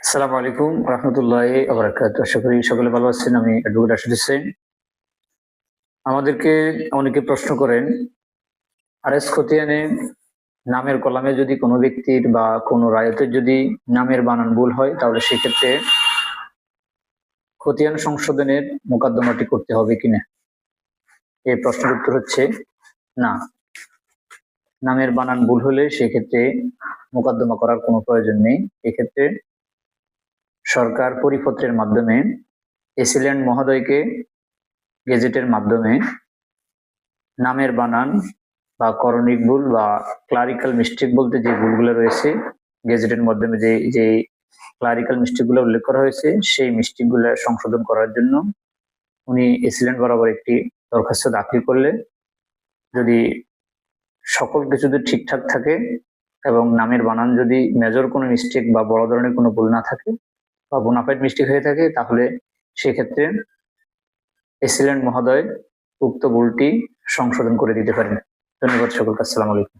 আসসালামু আলাইকুম রহমতুল্লাহি ওয়া বারাকাতুহু। আশা করি সকলে ভালো আছেন। আমি অ্যাডভোকেট রাশিদ হোসেন। আমাদেরকে অনেকে প্রশ্ন করেন, আরএস খতিয়ানে নামের কলামে যদি কোনো ব্যক্তির বা কোনো রায়তের যদি নামের বানান ভুল হয়, তাহলে সেক্ষেত্রে খতিয়ান সংশোধনের মোকদ্দমাটি করতে হবে কিনা। এই প্রশ্নের উত্তর হচ্ছে না। নামের বানান ভুল হলে সেক্ষেত্রে মোকদ্দমা করার কোনো প্রয়োজন নেই। এক্ষেত্রে সরকার পরিপত্রের মাধ্যমে এসিল্যান্ড মহোদয়কে গেজেটের মাধ্যমে নামের বানান বা করণিক ভুল বা ক্লারিক্যাল মিস্টেক বলতে যে ভুলগুলো রয়েছে গেজেটের মাধ্যমে যে ক্লারিক্যাল মিস্টেকগুলো উল্লেখ করা হয়েছে, সেই মিস্টেকগুলো সংশোধন করার জন্য উনি এসিল্যান্ড বরাবর একটি দরখাস্ত দাখিল করলে, যদি সকল কিছু যদি ঠিকঠাক থাকে এবং নামের বানান যদি মেজর কোনো মিস্টেক বা বড় ধরনের কোনো ভুল না থাকে বা বোনাফাইড মিস্টেক হয়ে থাকে, তাহলে সেক্ষেত্রে এসিল্যান্ড মহোদয় উক্ত ভুলটি সংশোধন করে দিতে পারেন। ধন্যবাদ সকলকে। আসসালামু আলাইকুম।